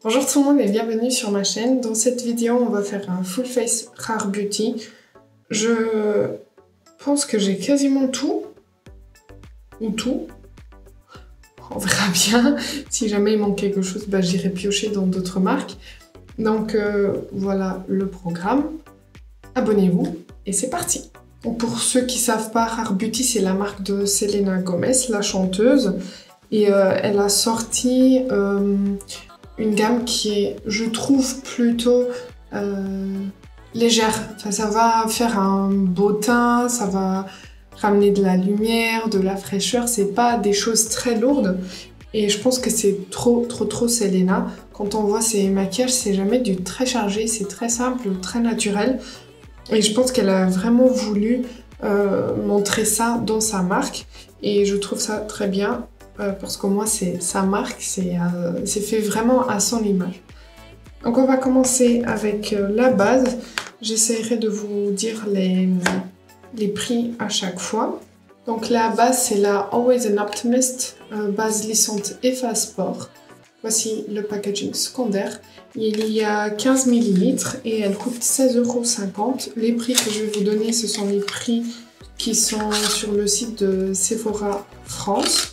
Bonjour tout le monde et bienvenue sur ma chaîne. Dans cette vidéo, on va faire un full face Rare Beauty. Je pense que j'ai quasiment tout. Ou tout. On verra bien. Si jamais il manque quelque chose, j'irai piocher dans d'autres marques. Donc voilà le programme. Abonnez-vous et c'est parti. Donc, pour ceux qui ne savent pas, Rare Beauty, c'est la marque de Selena Gomez, la chanteuse. Et elle a sorti une gamme qui est, je trouve, plutôt légère. Enfin, ça va faire un beau teint, ça va ramener de la lumière, de la fraîcheur. C'est pas des choses très lourdes. Et je pense que c'est trop Selena. Quand on voit ses maquillages, c'est jamais du très chargé, c'est très simple, très naturel. Et je pense qu'elle a vraiment voulu montrer ça dans sa marque. Et je trouve ça très bien. Parce que moi, c'est sa marque, c'est fait vraiment à son image. Donc on va commencer avec la base. J'essaierai de vous dire les prix à chaque fois. Donc la base, c'est la Always an Optimist, base lissante et face pore. Voici le packaging secondaire. Il y a 15 ml et elle coûte 16,50 €. Les prix que je vais vous donner, ce sont les prix qui sont sur le site de Sephora France.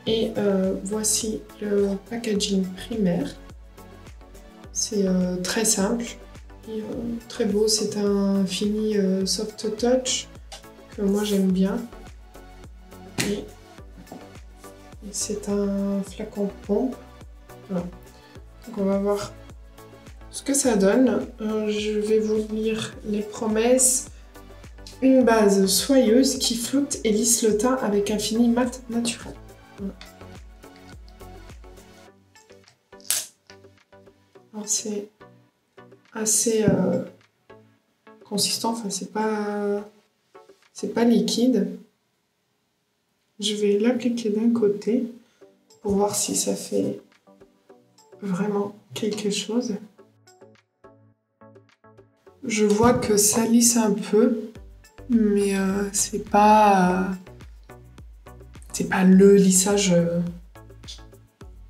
Et voici le packaging primaire. C'est très simple et très beau. C'est un fini soft touch que moi j'aime bien. Et c'est un flacon pompe. Voilà. Donc on va voir ce que ça donne. Je vais vous lire les promesses. Une base soyeuse qui floute et lisse le teint avec un fini mat naturel. Alors c'est assez consistant, enfin c'est pas liquide. Je vais l'appliquer d'un côté pour voir si ça fait vraiment quelque chose. Je vois que ça lisse un peu, mais c'est pas le lissage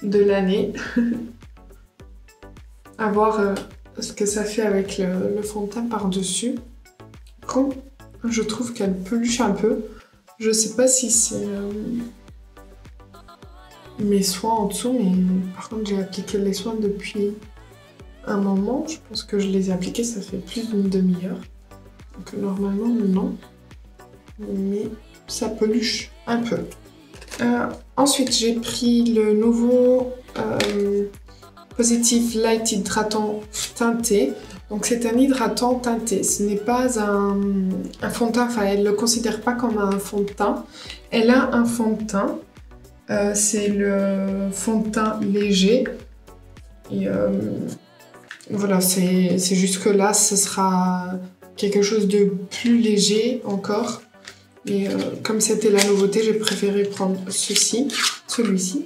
de l'année. À voir ce que ça fait avec le fond de teint par-dessus. Quand je trouve qu'elle peluche un peu, je sais pas si c'est mes soins en dessous, mais par contre j'ai appliqué les soins depuis un moment. Je pense que je les ai appliqués, ça fait plus d'une demi-heure. Donc normalement non, mais ça peluche un peu. Ensuite, j'ai pris le nouveau Positive Light Hydratant Teinté. Donc, c'est un hydratant teinté. Ce n'est pas un fond de teint. Enfin, elle ne le considère pas comme un fond de teint. Elle a un fond de teint. C'est le fond de teint léger. Et voilà, c'est juste que là, ce sera quelque chose de plus léger encore. Et comme c'était la nouveauté, j'ai préféré prendre celui-ci.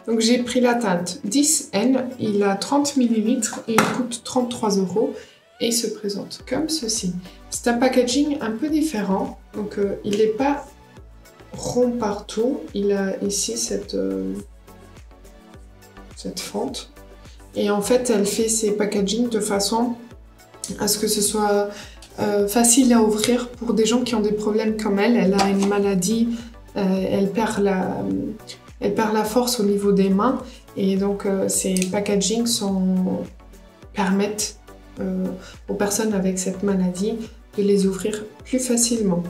Donc j'ai pris la teinte 10N, il a 30 ml et il coûte 33 € et il se présente comme ceci. C'est un packaging un peu différent, donc il n'est pas rond partout, il a ici cette fente. Et en fait, elle fait ses packagings de façon à ce que ce soit facile à ouvrir pour des gens qui ont des problèmes comme elle. Elle a une maladie, elle perd la force au niveau des mains et donc ces packagings permettent aux personnes avec cette maladie de les ouvrir plus facilement.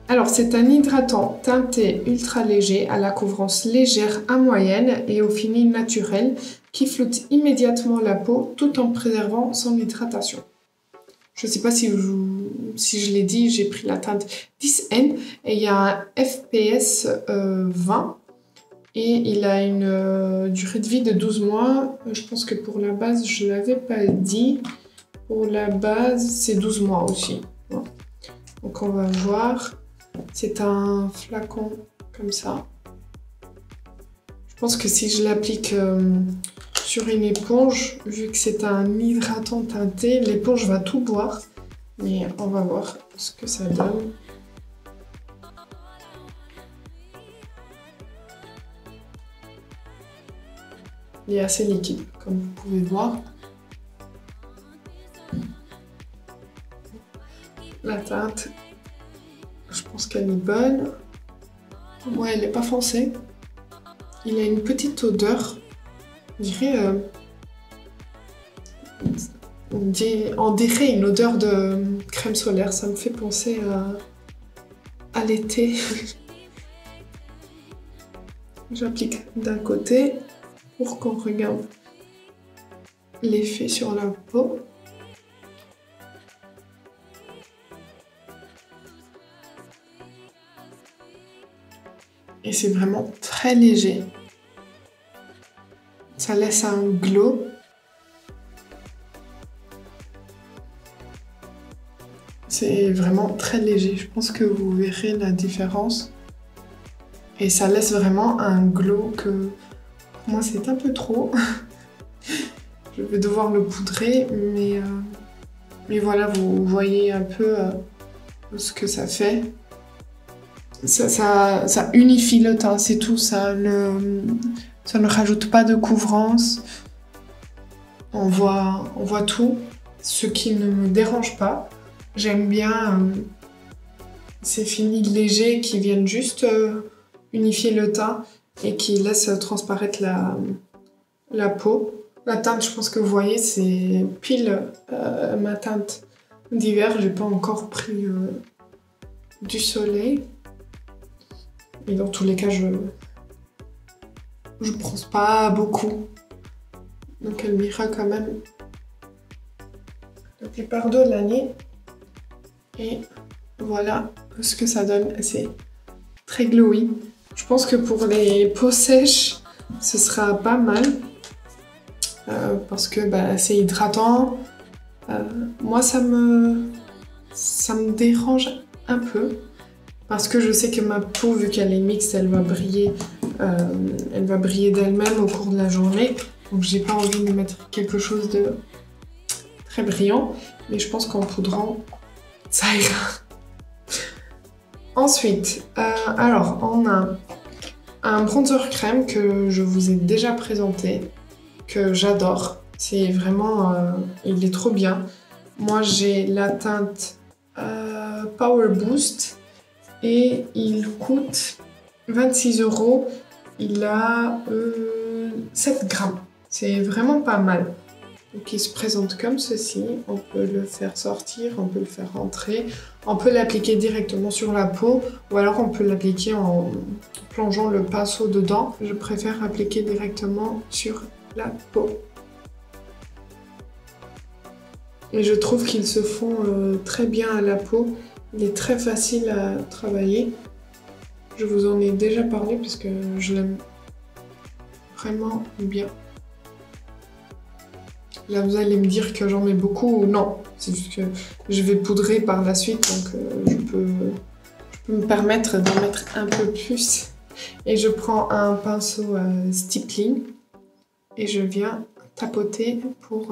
Alors c'est un hydratant teinté ultra léger à la couvrance légère à moyenne et au fini naturel qui floute immédiatement la peau tout en préservant son hydratation. Je ne sais pas si je l'ai dit, j'ai pris la teinte 10N et il y a un FPS 20 et il a une durée de vie de 12 mois. Je pense que pour la base, je ne l'avais pas dit. Pour la base, c'est 12 mois aussi. Donc on va voir. C'est un flacon comme ça. Je pense que si je l'applique sur une éponge, vu que c'est un hydratant teinté, l'éponge va tout boire. Mais on va voir ce que ça donne. Il est assez liquide, comme vous pouvez voir. La teinte, je pense qu'elle est bonne. Ouais, elle n'est pas foncée. Il a une petite odeur. On dirait une odeur de crème solaire. Ça me fait penser à l'été. J'applique d'un côté pour qu'on regarde l'effet sur la peau. Et c'est vraiment très léger. Ça laisse un glow. C'est vraiment très léger. Je pense que vous verrez la différence. Et ça laisse vraiment un glow que pour moi c'est un peu trop. Je vais devoir le poudrer, mais voilà, vous voyez un peu ce que ça fait. Ça unifie le teint, c'est tout. Ça ne rajoute pas de couvrance. On voit tout, ce qui ne me dérange pas. J'aime bien ces finis légers qui viennent juste unifier le teint et qui laissent transparaître la peau. La teinte, je pense que vous voyez, c'est pile ma teinte d'hiver. J'ai pas encore pris du soleil. Et dans tous les cas, je bronze pas beaucoup. Donc elle m'ira quand même la plupart de l'année. Et voilà ce que ça donne. C'est très glowy. Je pense que pour les peaux sèches, ce sera pas mal. Parce que c'est hydratant. Moi, ça me dérange un peu. Parce que je sais que ma peau, vu qu'elle est mixte, elle va briller d'elle-même au cours de la journée. Donc j'ai pas envie de mettre quelque chose de très brillant. Mais je pense qu'en poudrant, ça ira. Ensuite, alors on a un bronzer crème que je vous ai déjà présenté, que j'adore. C'est vraiment, il est trop bien. Moi j'ai la teinte Power Boost. Et il coûte 26 €. Il a 7 grammes. C'est vraiment pas mal. Donc il se présente comme ceci. On peut le faire sortir, on peut le faire rentrer. On peut l'appliquer directement sur la peau. Ou alors on peut l'appliquer en plongeant le pinceau dedans. Je préfère appliquer directement sur la peau. Et je trouve qu'ils se font très bien à la peau. Il est très facile à travailler. Je vous en ai déjà parlé parce que je l'aime vraiment bien. Là, vous allez me dire que j'en mets beaucoup ou non. C'est juste que je vais poudrer par la suite, donc je peux me permettre d'en mettre un peu plus. Et je prends un pinceau stippling et je viens tapoter pour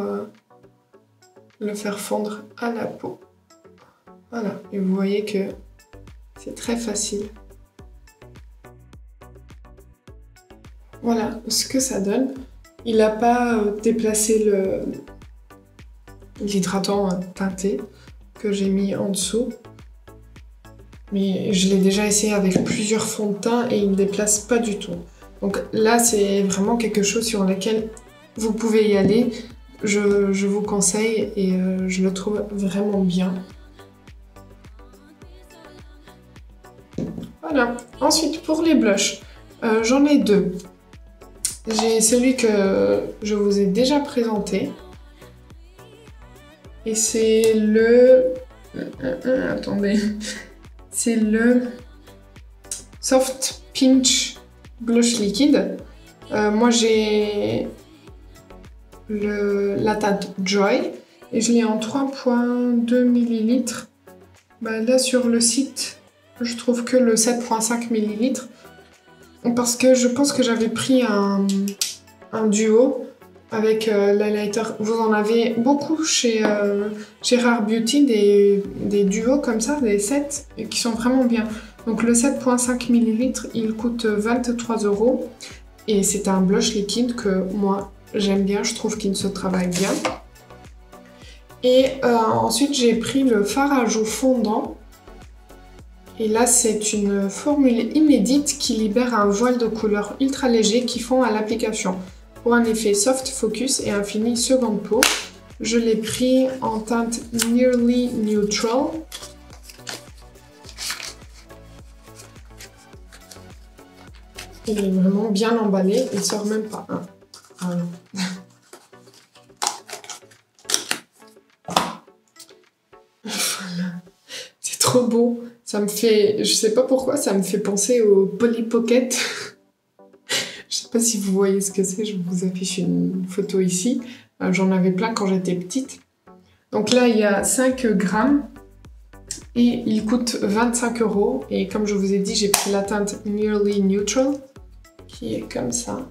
le faire fondre à la peau. Voilà, et vous voyez que c'est très facile. Voilà ce que ça donne. Il n'a pas déplacé l'hydratant teinté que j'ai mis en dessous. Mais je l'ai déjà essayé avec plusieurs fonds de teint et il ne déplace pas du tout. Donc là, c'est vraiment quelque chose sur lequel vous pouvez y aller. Je vous conseille et je le trouve vraiment bien. Voilà. Ensuite, pour les blushs, j'en ai deux. J'ai celui que je vous ai déjà présenté. Et c'est le... attendez. C'est le Soft Pinch Blush Liquide. Moi, j'ai la teinte Joy. Et je l'ai en 3,2 ml. Là, sur le site... Je trouve que le 7,5 ml parce que je pense que j'avais pris un duo avec l'highlighter. Vous en avez beaucoup chez Rare Beauty, des duos comme ça, des sets qui sont vraiment bien. Donc le 7,5 ml, il coûte 23 €. Et c'est un blush liquide que moi j'aime bien, je trouve qu'il se travaille bien. Et ensuite j'ai pris le fard à joues fondant. Et là c'est une formule inédite qui libère un voile de couleur ultra léger qui fond à l'application. Pour un effet soft focus et un fini seconde peau. Je l'ai pris en teinte Nearly Neutral. Il est vraiment bien emballé, il sort même pas. Voilà. C'est trop beau. Ça me fait, je sais pas pourquoi, ça me fait penser au Polly Pocket. Je sais pas si vous voyez ce que c'est, je vous affiche une photo ici. J'en avais plein quand j'étais petite. Donc là, il y a 5 grammes et il coûte 25 €. Et comme je vous ai dit, j'ai pris la teinte Nearly Neutral, qui est comme ça,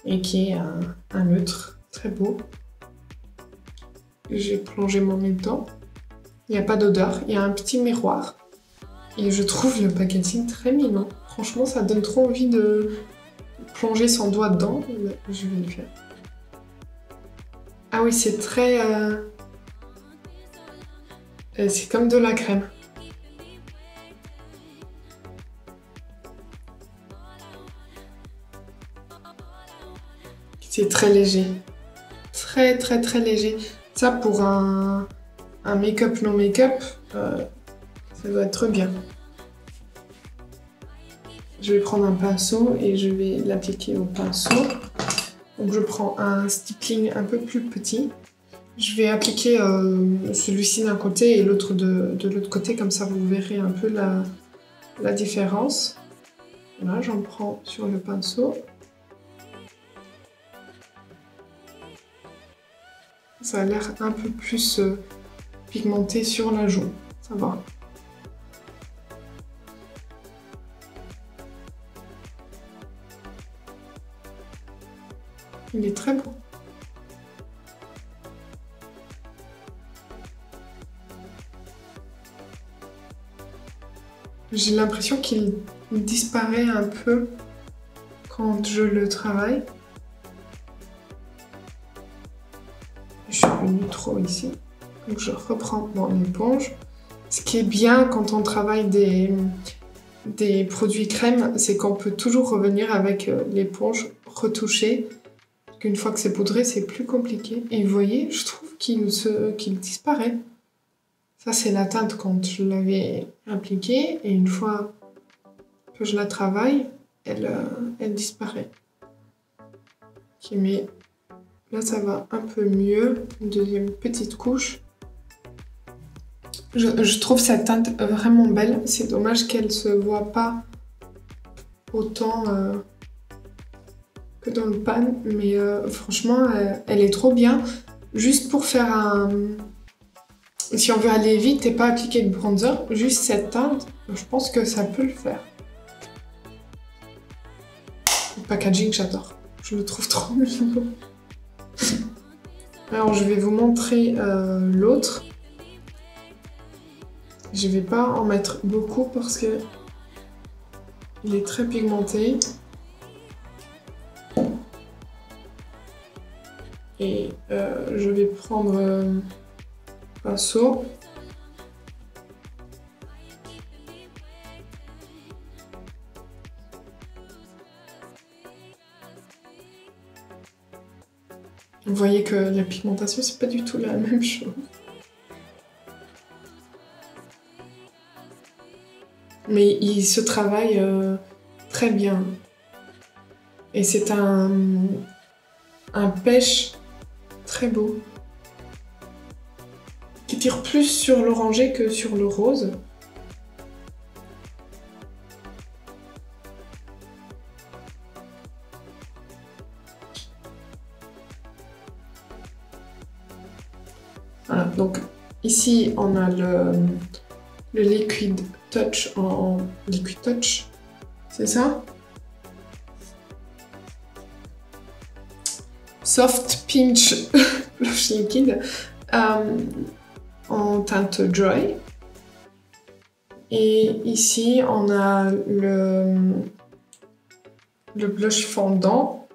et qui est un neutre, très beau. J'ai plongé mon nez dedans. Il n'y a pas d'odeur, il y a un petit miroir. Et je trouve le packaging très mignon. Franchement, ça donne trop envie de plonger son doigt dedans. Je vais le faire. Ah oui, c'est très... c'est comme de la crème. C'est très léger. Très très très léger. Ça pour un make-up non make-up, ça doit être bien. Je vais prendre un pinceau et je vais l'appliquer au pinceau. Donc je prends un stippling un peu plus petit. Je vais appliquer celui-ci d'un côté et l'autre de l'autre côté, comme ça vous verrez un peu la différence. Voilà, j'en prends sur le pinceau. Ça a l'air un peu plus pigmenté sur la joue, ça va. Il est très beau. J'ai l'impression qu'il disparaît un peu quand je le travaille. Je suis venue trop ici. Donc je reprends mon éponge. Ce qui est bien quand on travaille des produits crème, c'est qu'on peut toujours revenir avec l'éponge retoucher. Une fois que c'est poudré, c'est plus compliqué. Et vous voyez, je trouve qu'il disparaît. Ça, c'est la teinte quand je l'avais appliquée. Et une fois que je la travaille, elle disparaît. Ok, mais là, ça va un peu mieux. Une deuxième petite couche. Je trouve cette teinte vraiment belle. C'est dommage qu'elle se voit pas autant... que dans le pan, mais franchement elle est trop bien. Juste pour faire un... Si on veut aller vite et pas appliquer de bronzer, juste cette teinte, je pense que ça peut le faire. Le packaging, j'adore. Je le trouve trop mignon. Alors je vais vous montrer l'autre. Je vais pas en mettre beaucoup parce que il est très pigmenté. Et je vais prendre un pinceau. Vous voyez que la pigmentation, c'est pas du tout la même chose. Mais il se travaille très bien. Et c'est un pêche très beau, qui tire plus sur l'orangé que sur le rose. Voilà, donc ici on a le Liquid Touch en Liquid Touch, c'est ça? Soft Pinch Blush Liquide en teinte Dry. Et ici, on a le blush fondant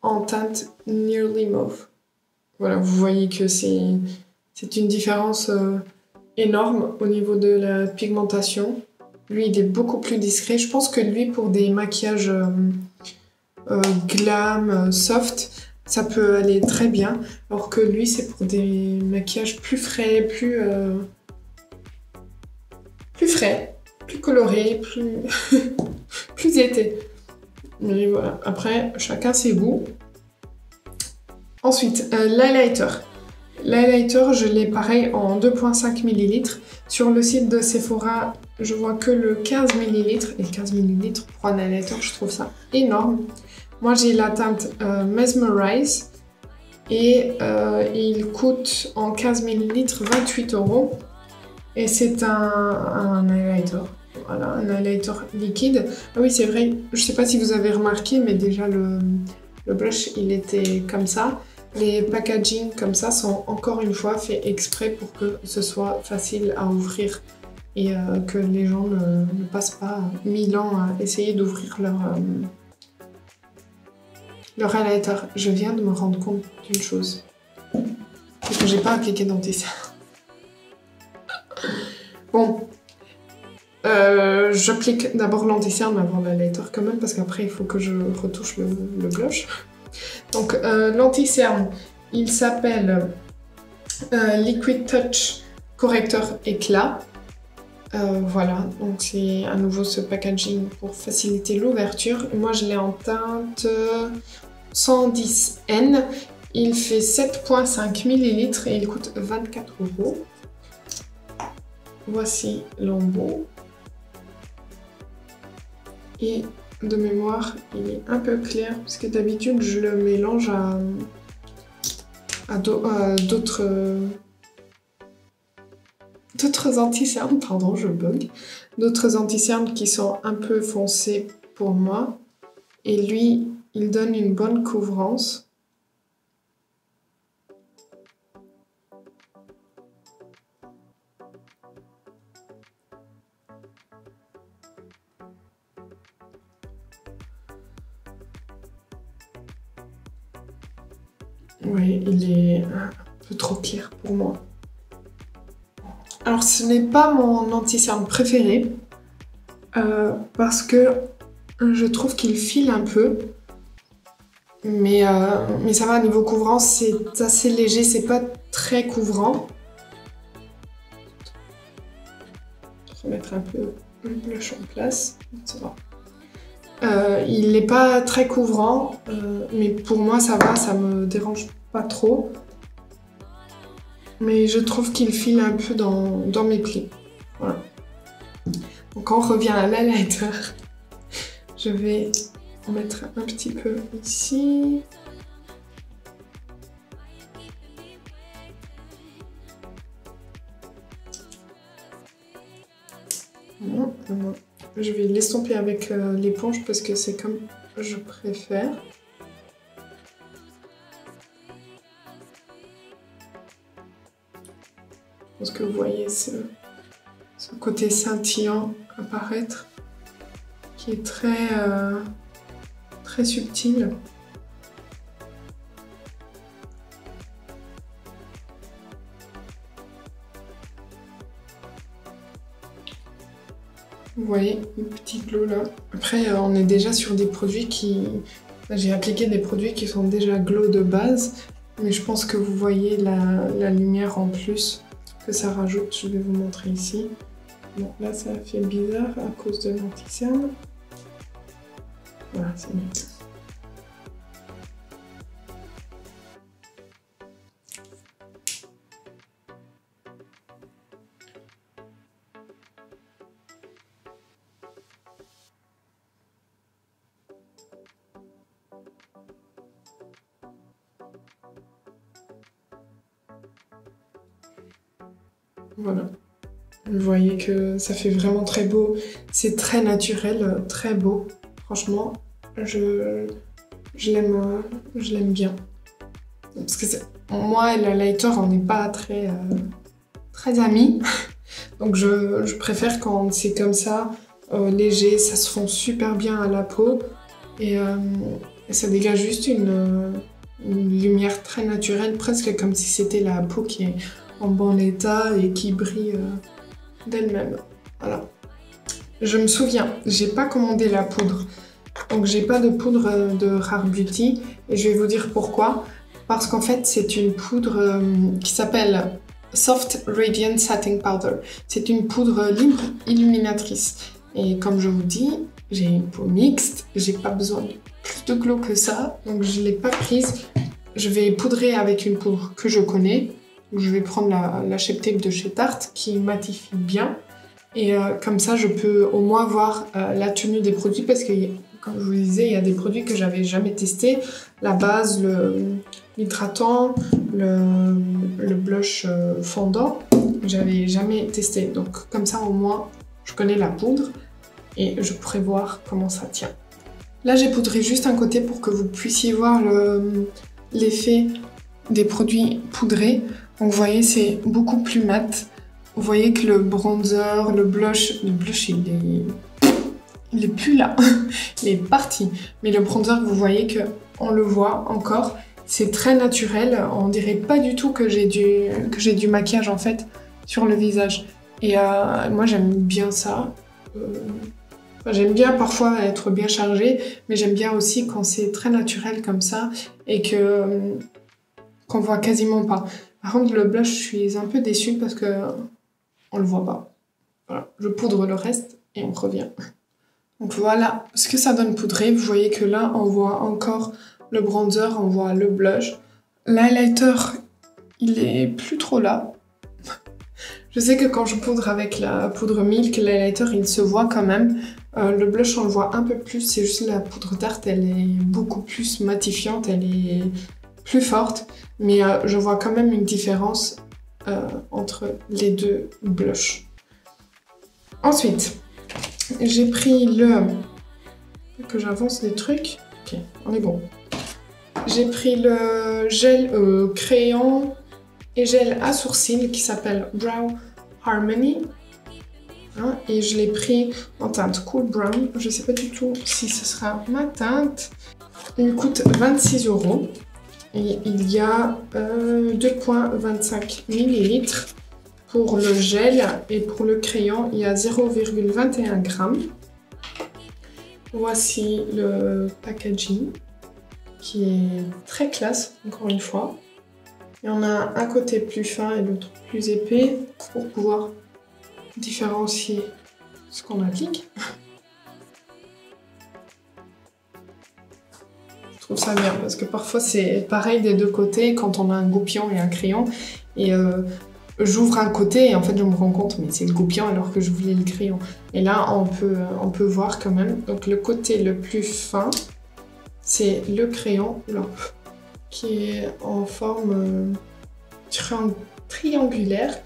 en teinte Nearly Mauve. Voilà, vous voyez que c'est une différence énorme au niveau de la pigmentation. Lui, il est beaucoup plus discret. Je pense que lui, pour des maquillages glam, soft, ça peut aller très bien. Alors que lui, c'est pour des maquillages plus frais, plus frais, plus colorés, plus été. Mais voilà, après, chacun ses goûts. Ensuite, l'highlighter. L'highlighter, je l'ai pareil en 2,5 ml. Sur le site de Sephora, je vois que le 15 ml. Et 15 ml pour un highlighter, je trouve ça énorme. Moi, j'ai la teinte Mesmerize. Et il coûte en 15 ml 28 €. Et c'est un highlighter. Voilà, un highlighter liquide. Ah oui, c'est vrai, je sais pas si vous avez remarqué, mais déjà le blush, il était comme ça. Les packaging comme ça sont encore une fois faits exprès pour que ce soit facile à ouvrir et que les gens ne passent pas 1000 ans à essayer d'ouvrir leur highlighter. Je viens de me rendre compte d'une chose, c'est que j'ai pas appliqué d'anti-cerne. Bon, j'applique d'abord l'anti-cerne avant l'highlighter quand même, parce qu'après il faut que je retouche le blush. Donc l'anti-cerne, il s'appelle Liquid Touch Correcteur Éclat. Voilà, donc c'est à nouveau ce packaging pour faciliter l'ouverture. Moi je l'ai en teinte 110N. Il fait 7,5 ml et il coûte 24 €. Voici l'embout. Et de mémoire, il est un peu clair, parce que d'habitude, je le mélange à d'autres anti-cernes, pardon, je bug. D'autres anti-cernes qui sont un peu foncés pour moi. Et lui, il donne une bonne couvrance. Oui, il est un peu trop clair pour moi. Alors, ce n'est pas mon anti-cerne préféré parce que je trouve qu'il file un peu. Mais ça va, niveau couvrance, c'est assez léger, c'est pas très couvrant. Je vais remettre un peu le blush en place. Ça va. Il n'est pas très couvrant, mais pour moi ça va, ça me dérange pas trop. Mais je trouve qu'il file un peu dans mes plis. Voilà. Donc on revient à l'highlighter. Je vais en mettre un petit peu ici. Bon, je vais l'estomper avec l'éponge parce que c'est comme je préfère. Je pense que vous voyez ce côté scintillant apparaître qui est très subtil. Vous voyez, une petite glow là. Après, on est déjà sur des produits qui... J'ai appliqué des produits qui sont déjà glow de base, mais je pense que vous voyez la lumière en plus que ça rajoute. Je vais vous montrer ici. Bon, là, ça fait bizarre à cause de l'anti-cerne. Voilà, c'est mieux. Voilà. Vous voyez que ça fait vraiment très beau. C'est très naturel, très beau. Franchement, je l'aime bien. Parce que moi et le lighter, on n'est pas très amis. Donc je préfère quand c'est comme ça, léger, ça se fond super bien à la peau. Et ça dégage juste une lumière très naturelle, presque comme si c'était la peau qui est en bon état et qui brille d'elle-même. Voilà. Je me souviens, j'ai pas commandé la poudre, donc j'ai pas de poudre de Rare Beauty et je vais vous dire pourquoi. Parce qu'en fait, c'est une poudre qui s'appelle Soft Radiant Setting Powder. C'est une poudre libre illuminatrice. Et comme je vous dis, j'ai une peau mixte, j'ai pas besoin de plus de glow que ça, donc je l'ai pas prise. Je vais poudrer avec une poudre que je connais. Je vais prendre la Shape Tape de chez Tarte qui matifie bien. Et comme ça, je peux au moins voir la tenue des produits parce que, comme je vous disais, il y a des produits que j'avais jamais testés. La base, l'hydratant, le blush fondant, j'avais jamais testé. Donc comme ça, au moins, je connais la poudre et je pourrais voir comment ça tient. Là, j'ai poudré juste un côté pour que vous puissiez voir l'effet des produits poudrés. Donc vous voyez, c'est beaucoup plus mat. Vous voyez que le bronzer, le blush il est plus là, il est parti. Mais le bronzer, vous voyez que on le voit encore, c'est très naturel. On dirait pas du tout que j'ai du maquillage en fait sur le visage. Et moi j'aime bien ça. J'aime bien parfois être bien chargée, mais j'aime bien aussi quand c'est très naturel comme ça et qu'on voit quasiment pas. Par contre, le blush, je suis un peu déçue parce que on le voit pas. Voilà, je poudre le reste et on revient. Donc voilà ce que ça donne poudré. Vous voyez que là, on voit encore le bronzer, on voit le blush. L'highlighter, il est plus trop là. Je sais que quand je poudre avec la poudre Milk, l'highlighter, il se voit quand même. Le blush, on le voit un peu plus. C'est juste la poudre Tarte, elle est beaucoup plus matifiante, elle est plus forte. Mais je vois quand même une différence entre les deux blushs. Ensuite, j'ai pris que j'avance des trucs. Ok, on est bon. J'ai pris le gel crayon et gel à sourcils qui s'appelle Brow Harmony. Hein, et je l'ai pris en teinte Cool Brown. Je sais pas du tout si ce sera ma teinte. Il coûte 26 €. Et il y a 2,25 ml pour le gel et pour le crayon, il y a 0,21 g. Voici le packaging qui est très classe, encore une fois. Et on a un côté plus fin et l'autre plus épais pour pouvoir différencier ce qu'on applique. Je trouve ça bien parce que parfois c'est pareil des deux côtés quand on a un goupillon et un crayon et j'ouvre un côté et en fait je me rends compte mais c'est le goupillon alors que je voulais le crayon. Et là on peut voir quand même. Donc le côté le plus fin c'est le crayon là, qui est en forme triangulaire,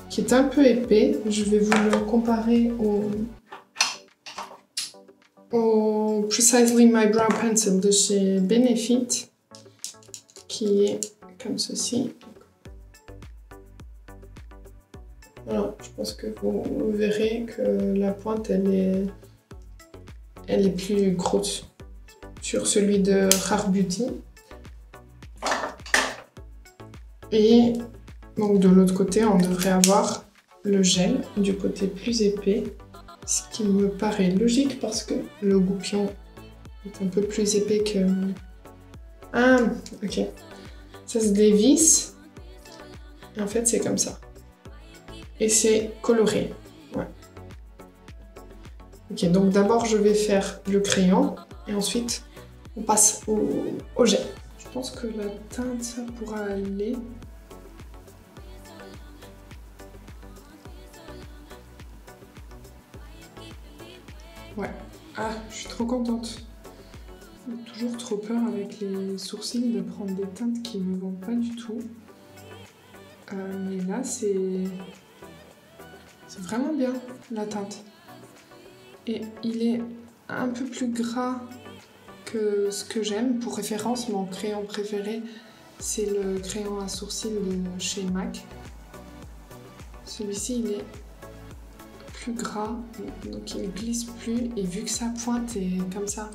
qui est un peu épais. Je vais vous le comparer au Precisely My Brow Pencil de chez Benefit, qui est comme ceci. Voilà, je pense que vous verrez que la pointe, elle est plus grosse sur celui de Rare Beauty. Et donc de l'autre côté, on devrait avoir le gel du côté plus épais. Ce qui me paraît logique parce que le goupillon est un peu plus épais que... Ah, ok. Ça se dévisse. Et en fait, c'est comme ça. Et c'est coloré. Ouais. Ok, donc d'abord, je vais faire le crayon. Et ensuite, on passe au gel. Je pense que la teinte, ça pourra aller... Ouais. Ah, je suis trop contente. J'ai toujours trop peur avec les sourcils de prendre des teintes qui ne me vont pas du tout. Mais là, c'est vraiment bien, la teinte. Et il est un peu plus gras que ce que j'aime. Pour référence, mon crayon préféré, c'est le crayon à sourcils de chez MAC. Celui-ci, il est plus gras, donc il glisse plus, et vu que sa pointe est comme ça,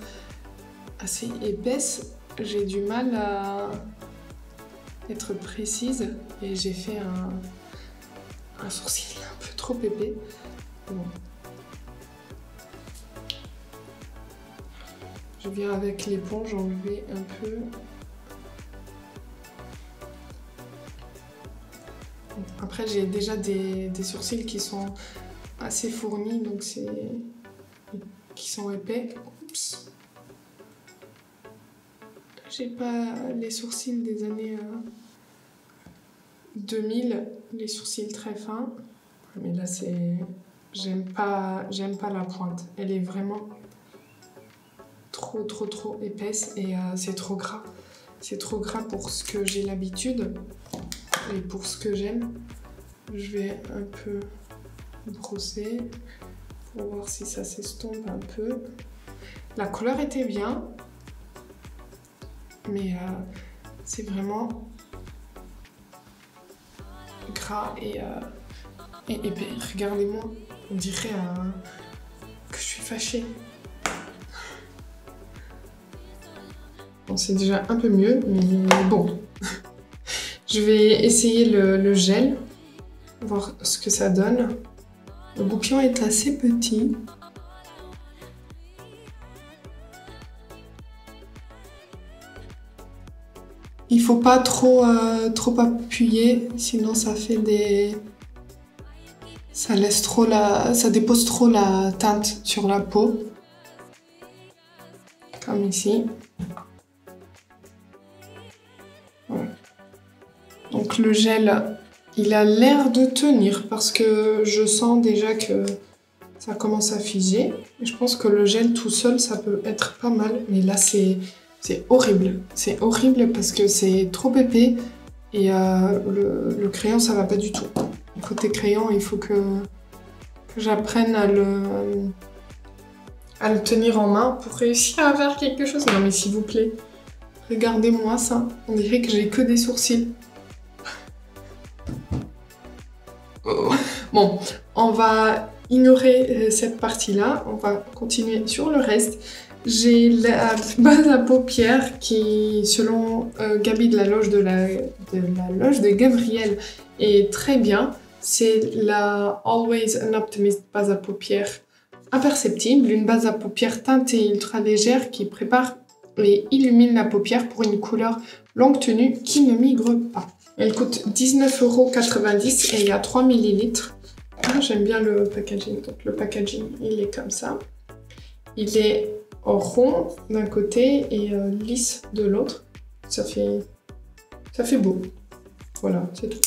assez épaisse, j'ai du mal à être précise et j'ai fait un sourcil un peu trop épais. Bon. Je viens avec l'éponge enlever un peu. Après, j'ai déjà des sourcils qui sont assez fournis, donc qui sont épais. Oups. J'ai pas les sourcils des années 2000, les sourcils très fins. Mais là, j'aime pas la pointe. Elle est vraiment trop épaisse et c'est trop gras. C'est trop gras pour ce que j'ai l'habitude et pour ce que j'aime. Je vais un peu brosser pour voir si ça s'estompe un peu. La couleur était bien, mais c'est vraiment gras et épais. Regardez-moi, on dirait que je suis fâchée. Bon, c'est déjà un peu mieux, mais bon. Je vais essayer le gel, voir ce que ça donne. Le goupillon est assez petit. Il faut pas trop appuyer, sinon ça fait ça dépose trop la teinte sur la peau. Comme ici. Voilà. Donc le gel, il a l'air de tenir parce que je sens déjà que ça commence à figer. Et je pense que le gel tout seul, ça peut être pas mal. Mais là, c'est horrible. C'est horrible parce que c'est trop épais et le crayon, ça va pas du tout. Côté crayon, il faut que j'apprenne à le tenir en main pour réussir à faire quelque chose. Non mais s'il vous plaît, regardez-moi ça. On dirait que j'ai que des sourcils. Bon, on va ignorer cette partie-là. On va continuer sur le reste. J'ai la base à paupières qui, selon Gabi de la loge de Gabrielle, est très bien. C'est la Always an Optimist base à paupières imperceptible, une base à paupières teintée ultra légère qui prépare et illumine la paupière pour une couleur longue tenue qui ne migre pas. Elle coûte 19,90 € et il y a 3 ml. Ah, j'aime bien le packaging. Donc le packaging, il est comme ça. Il est rond d'un côté et lisse de l'autre. Ça fait beau. Voilà, c'est tout.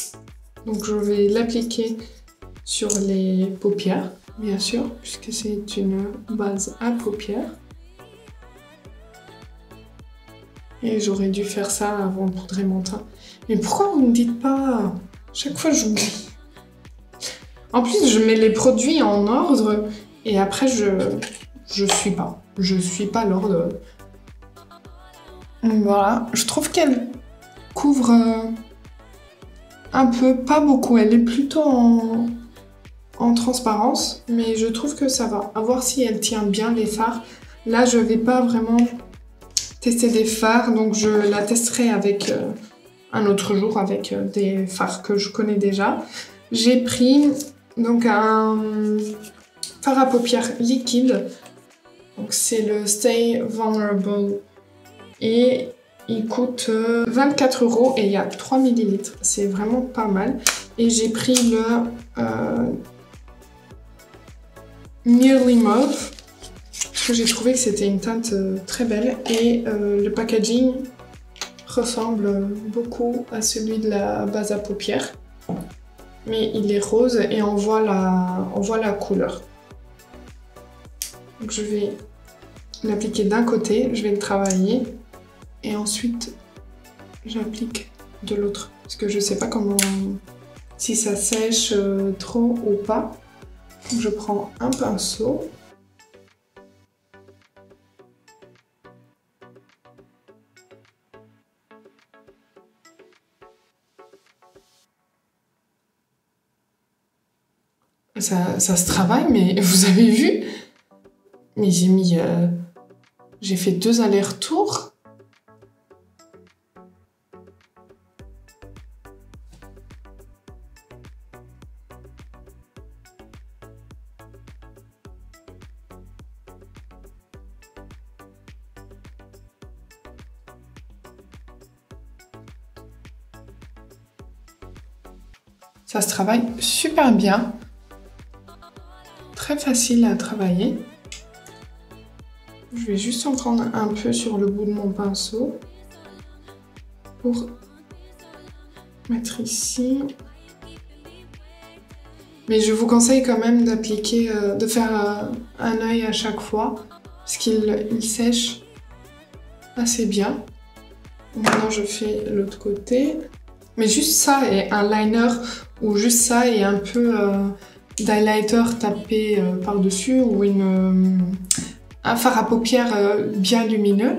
Donc je vais l'appliquer sur les paupières, bien sûr, puisque c'est une base à paupières. Et j'aurais dû faire ça avant de poudrer mon teint. Mais pourquoi vous ne me dites pas? Chaque fois j'oublie. En plus, je mets les produits en ordre et après je suis pas. Je suis pas l'ordre. Voilà, je trouve qu'elle couvre un peu, pas beaucoup. Elle est plutôt en transparence, mais je trouve que ça va. À voir si elle tient bien les fards. Là, je vais pas vraiment tester des fards, donc je la testerai avec un autre jour avec des fards que je connais déjà. J'ai pris donc un fard à paupières liquide. Donc c'est le Stay Vulnerable et il coûte 24 € et il y a 3 ml. C'est vraiment pas mal. Et j'ai pris le Nearly Mauve parce que j'ai trouvé que c'était une teinte très belle et le packaging ressemble beaucoup à celui de la base à paupières. Mais il est rose et on voit la couleur. Donc je vais l'appliquer d'un côté, je vais le travailler et ensuite j'applique de l'autre. Parce que je sais pas si ça sèche trop ou pas. Donc je prends un pinceau. Ça se travaille, mais vous avez vu? Mais j'ai mis J'ai fait 2 allers-retours. Ça se travaille super bien. Très facile à travailler. Je vais juste en prendre un peu sur le bout de mon pinceau pour mettre ici. Mais je vous conseille quand même d'appliquer, de faire un œil à chaque fois parce qu'il sèche assez bien. Maintenant je fais l'autre côté. Mais juste ça et un liner ou juste ça et un peu d'highlighter tapé par-dessus ou un fard à paupières bien lumineux.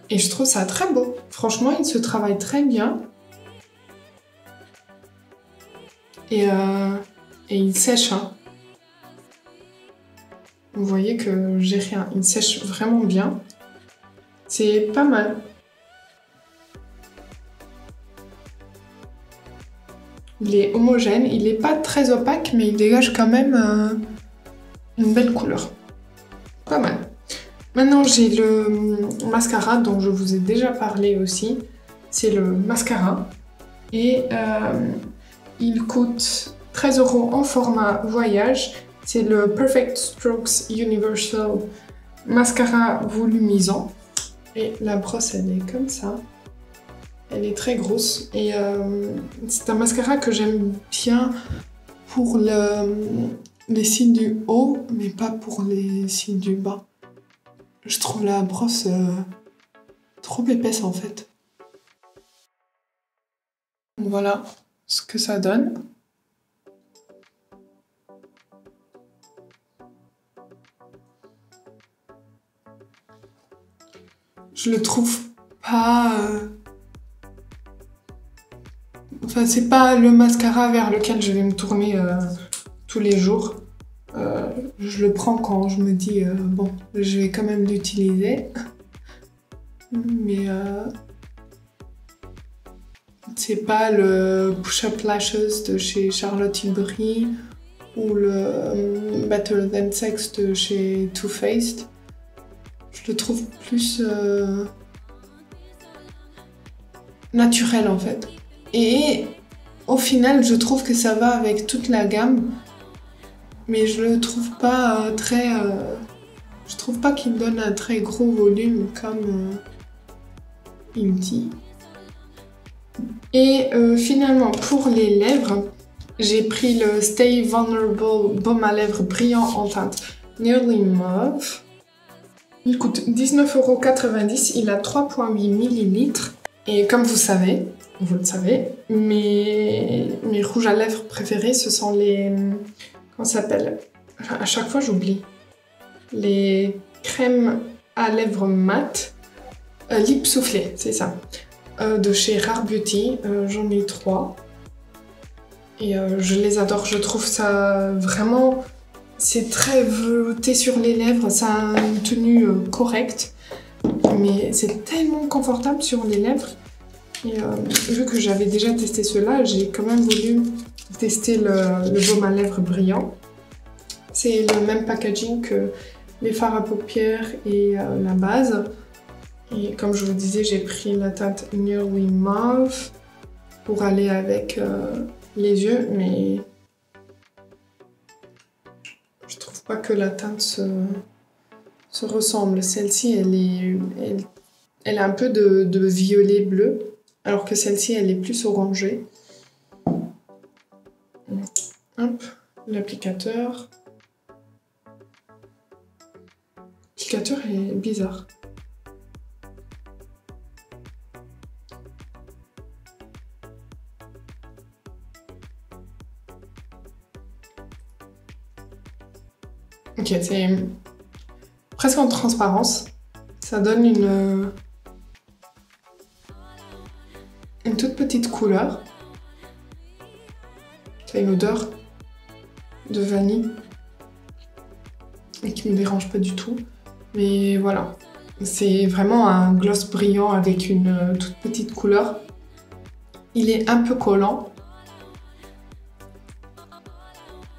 Et je trouve ça très beau. Franchement, il se travaille très bien. Et il sèche. Hein. Vous voyez que j'ai rien. Il sèche vraiment bien. C'est pas mal. Il est homogène, il n'est pas très opaque, mais il dégage quand même une belle couleur. Pas mal. Maintenant, j'ai le mascara dont je vous ai déjà parlé aussi. C'est le mascara. Et il coûte 13 € en format voyage. C'est le Perfect Strokes Universal Mascara Volumisant. Et la brosse, elle est comme ça. Elle est très grosse et c'est un mascara que j'aime bien pour les cils du haut, mais pas pour les cils du bas. Je trouve la brosse trop épaisse en fait. Voilà ce que ça donne. Je le trouve pas... Enfin, c'est pas le mascara vers lequel je vais me tourner tous les jours. Je le prends quand je me dis, bon, je vais quand même l'utiliser. Mais c'est pas le Push Up Lashes de chez Charlotte Tilbury ou le Better Than Sex de chez Too Faced. Je le trouve plus naturel en fait. Et au final, je trouve que ça va avec toute la gamme, mais je le trouve pas très... je trouve pas qu'il donne un très gros volume comme il dit. Et finalement, pour les lèvres, j'ai pris le Stay Vulnerable Baume à lèvres brillant en teinte Nearly Mauve. Il coûte 19,90 €, il a 3,8 ml. Et comme vous le savez, mes rouges à lèvres préférés, ce sont les... Comment ça s'appelle? À chaque fois, j'oublie. Les crèmes à lèvres mat, lip soufflé, c'est ça. De chez Rare Beauty, j'en ai 3. Et je les adore, je trouve ça vraiment... C'est très velouté sur les lèvres, ça a une tenue correcte. Mais c'est tellement confortable sur les lèvres. Et vu que j'avais déjà testé ceux-là, j'ai quand même voulu tester le baume à lèvres brillant. C'est le même packaging que les fards à paupières et la base. Et comme je vous disais, j'ai pris la teinte Nearly Mauve pour aller avec les yeux, mais je trouve pas que la teinte se ressemble. Celle-ci, elle a un peu de violet bleu, alors que celle-ci, elle est plus orangée. Hop, l'applicateur. L'applicateur est bizarre. Ok, c'est presque en transparence. Ça donne une toute petite couleur. Ça a une odeur de vanille et qui me dérange pas du tout. Mais voilà, C'est vraiment un gloss brillant avec une toute petite couleur. Il est un peu collant,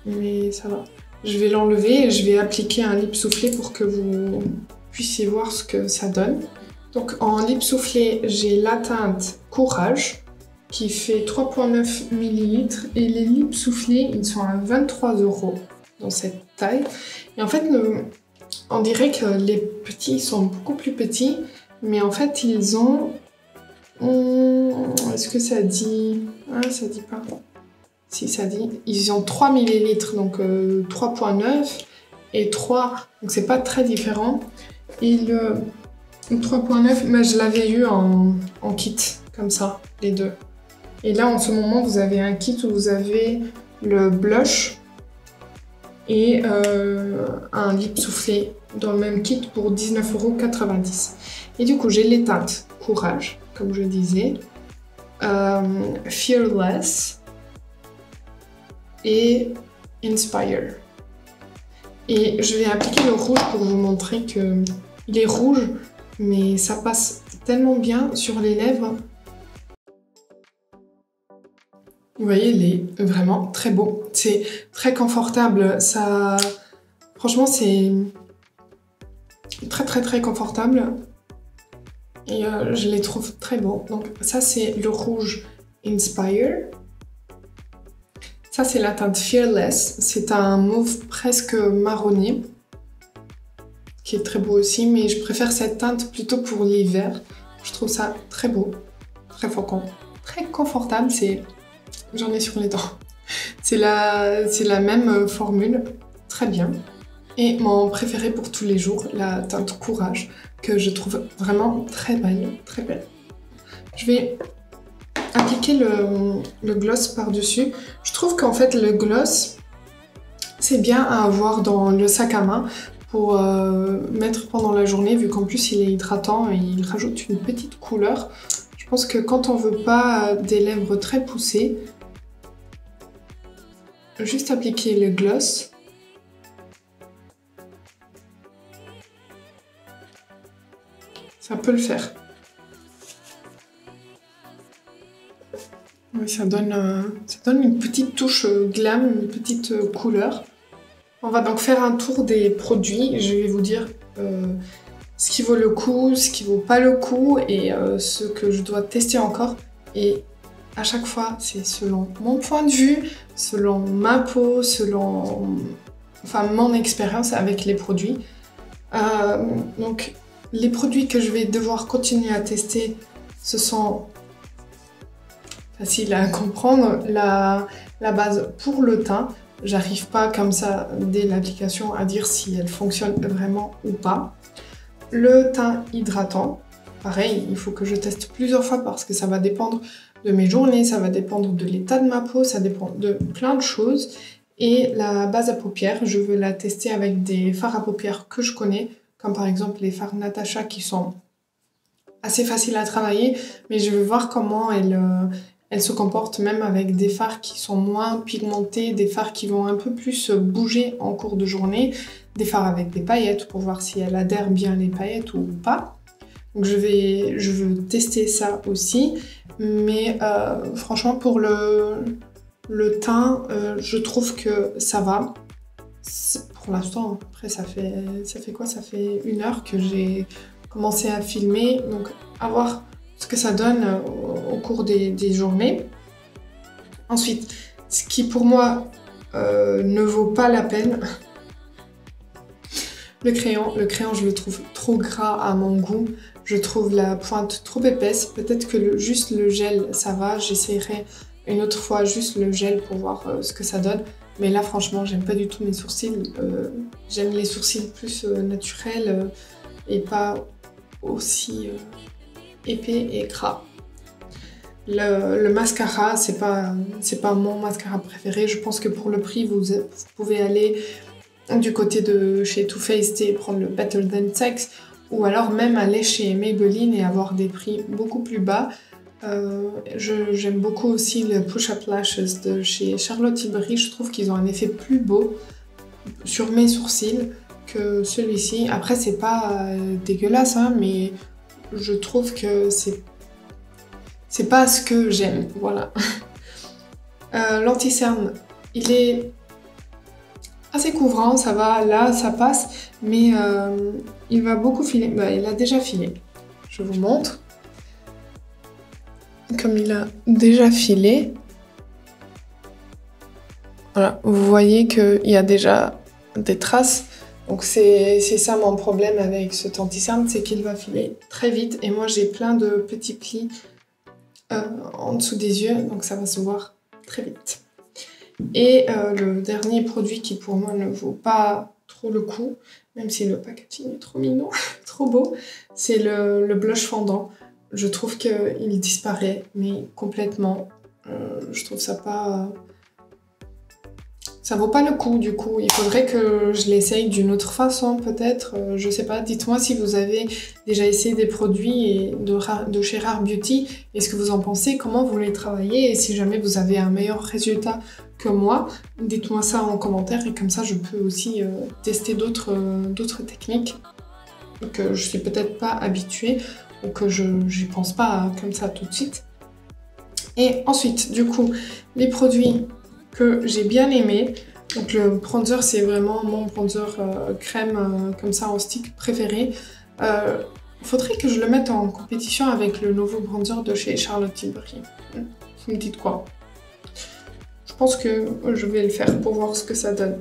mais ça va. Je vais l'enlever et je vais appliquer un lip soufflé pour que vous puissiez voir ce que ça donne. Donc en lip soufflé, j'ai la teinte Courage qui fait 3,9 ml et les lips soufflés, ils sont à 23 € dans cette taille. Et en fait, on dirait que les petits sont beaucoup plus petits, mais en fait, ils ont... Est-ce que ça dit... Ah, ça dit pas. Si, ça dit. Ils ont 3 ml, donc 3,9 et 3, donc c'est pas très différent. Et le 3,9, mais je l'avais eu en kit, comme ça, les deux. Et là, en ce moment, vous avez un kit où vous avez le blush et un lip soufflé dans le même kit pour 19,90 €. Et du coup, j'ai les teintes Courage, comme je disais, Fearless et Inspire. Et je vais appliquer le rouge pour vous montrer que il est rouge, mais ça passe tellement bien sur les lèvres. Vous voyez, il est vraiment très beau. C'est très confortable. Ça, franchement, c'est très confortable. Et je les trouve très beaux. Donc ça, c'est le rouge Inspire. Ça, c'est la teinte Fearless. C'est un mauve presque marronné, qui est très beau aussi, mais je préfère cette teinte plutôt pour l'hiver. Je trouve ça très beau, très confortable. J'en ai sur les dents. C'est la même formule, très bien. Et mon préféré pour tous les jours, la teinte Courage, que je trouve vraiment très belle, très belle. Je vais appliquer le gloss par-dessus. Je trouve qu'en fait le gloss, c'est bien à avoir dans le sac à main pour mettre pendant la journée, vu qu'en plus il est hydratant et il rajoute une petite couleur. Je pense que quand on veut pas des lèvres très poussées, juste appliquer le gloss. Ça peut le faire. Oui, ça donne une petite touche glam, une petite couleur. On va donc faire un tour des produits. Je vais vous dire ce qui vaut le coup, ce qui vaut pas le coup et ce que je dois tester encore. Et à chaque fois, c'est selon mon point de vue, selon ma peau, selon mon expérience avec les produits. Donc, les produits que je vais devoir continuer à tester, ce sont faciles à comprendre. La base pour le teint, j'arrive pas comme ça dès l'application à dire si elle fonctionne vraiment ou pas. Le teint hydratant, pareil, il faut que je teste plusieurs fois parce que ça va dépendre de mes journées, ça va dépendre de l'état de ma peau, ça dépend de plein de choses. Et la base à paupières, je veux la tester avec des fards à paupières que je connais, comme par exemple les fards Natasha qui sont assez faciles à travailler, mais je veux voir comment elles se comportent même avec des fards qui sont moins pigmentés, des fards qui vont un peu plus bouger en cours de journée, des fards avec des paillettes pour voir si elles adhèrent bien les paillettes ou pas. Donc je veux tester ça aussi, mais franchement pour le teint, je trouve que ça va. Pour l'instant, après ça fait quoi? Ça fait 1 heure que j'ai commencé à filmer, donc à voir ce que ça donne au cours des journées. Ensuite, ce qui pour moi ne vaut pas la peine, le crayon, je le trouve trop gras à mon goût. Je trouve la pointe trop épaisse. Peut-être que juste le gel, ça va. J'essayerai une autre fois juste le gel pour voir ce que ça donne. Mais là, franchement, j'aime pas du tout mes sourcils. J'aime les sourcils plus naturels et pas aussi épais et gras. Le mascara, c'est pas mon mascara préféré. Je pense que pour le prix, vous pouvez aller du côté de chez Too Faced et prendre le Better Than Sex, ou alors même aller chez Maybelline et avoir des prix beaucoup plus bas. J'aime beaucoup aussi le Push Up Lashes de chez Charlotte Tilbury. Je trouve qu'ils ont un effet plus beau sur mes sourcils. que celui-ci. Après, c'est pas dégueulasse, hein, mais je trouve que c'est pas ce que j'aime, voilà. L'anti-cerne, il est assez couvrant, ça va, là, ça passe, mais il va beaucoup filer. Bah, il a déjà filé. Je vous montre. Comme il a déjà filé, voilà, vous voyez qu'il y a déjà des traces. Donc c'est ça mon problème avec cet anti-cerne, c'est qu'il va filer très vite. Et moi j'ai plein de petits plis en dessous des yeux, donc ça va se voir très vite. Et le dernier produit qui pour moi ne vaut pas trop le coup, même si le packaging est trop mignon, trop beau, c'est le blush fondant. Je trouve qu'il disparaît, mais complètement. Je trouve ça pas... Ça vaut pas le coup, du coup. Il faudrait que je l'essaye d'une autre façon, peut-être. Je sais pas, dites-moi si vous avez déjà essayé des produits de chez Rare Beauty. Et ce que vous en pensez, comment vous les travaillez. Et si jamais vous avez un meilleur résultat que moi, dites-moi ça en commentaire. Et comme ça, je peux aussi tester d'autres techniques que je suis peut-être pas habituée. Ou que je n'y pense pas comme ça tout de suite. Et ensuite, du coup, les produits que j'ai bien aimés. Donc le bronzer, c'est vraiment mon bronzer crème comme ça en stick préféré. Faudrait que je le mette en compétition avec le nouveau bronzer de chez Charlotte Tilbury. Vous me dites quoi? Je pense que je vais le faire pour voir ce que ça donne.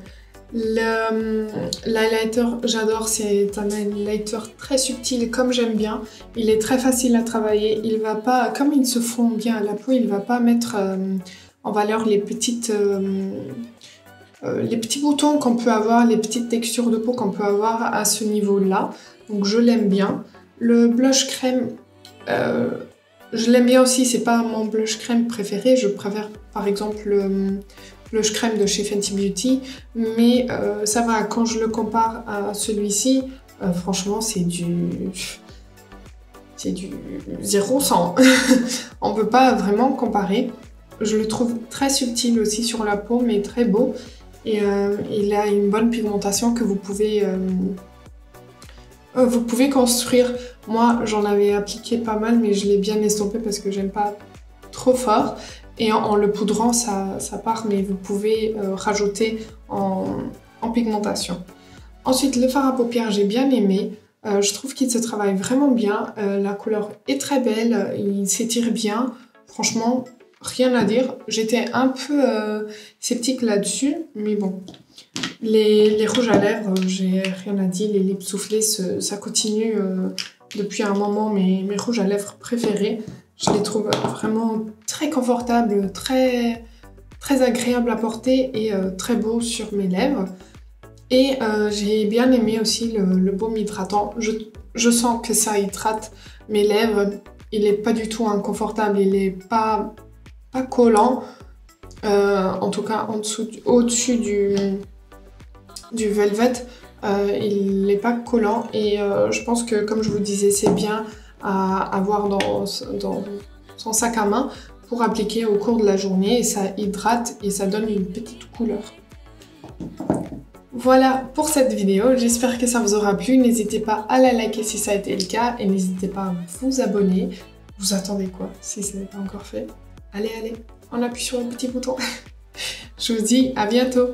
L'highlighter, j'adore, c'est un highlighter très subtil comme j'aime bien. Il est très facile à travailler, il va pas, comme il se fond bien à la peau, il va pas mettre en valeur les petits boutons qu'on peut avoir, les petites textures de peau qu'on peut avoir à ce niveau-là. Donc je l'aime bien. Le blush crème, je l'aime bien aussi, c'est pas mon blush crème préféré, je préfère par exemple le blush crème de chez Fenty Beauty, mais ça va, quand je le compare à celui-ci, franchement c'est du 0-100. On peut pas vraiment comparer. Je le trouve très subtil aussi sur la peau, mais très beau. Et il a une bonne pigmentation que vous pouvez construire. Moi, j'en avais appliqué pas mal, mais je l'ai bien estompé parce que j'aime pas trop fort. Et en le poudrant, ça part, mais vous pouvez rajouter en pigmentation. Ensuite, le fard à paupières, j'ai bien aimé. Je trouve qu'il se travaille vraiment bien. La couleur est très belle, il s'étire bien. Franchement, rien à dire. J'étais un peu sceptique là-dessus, mais bon. Les rouges à lèvres, j'ai rien à dire. Les lips soufflés, ça continue depuis un moment mes rouges à lèvres préférés. Je les trouve vraiment très confortables, très agréables à porter et très beaux sur mes lèvres. Et j'ai bien aimé aussi le baume hydratant. Je sens que ça hydrate mes lèvres. Il n'est pas du tout inconfortable, il n'est pas collant. En tout cas, au-dessus du velvet, il n'est pas collant. Et je pense que, comme je vous disais, c'est bien à avoir dans son sac à main pour appliquer au cours de la journée. Et ça hydrate et ça donne une petite couleur. Voilà pour cette vidéo, j'espère que ça vous aura plu. N'hésitez pas à la liker si ça a été le cas et n'hésitez pas à vous abonner. Vous attendez quoi si ce n'est pas encore fait? Allez, on appuie sur le petit bouton. Je vous dis à bientôt.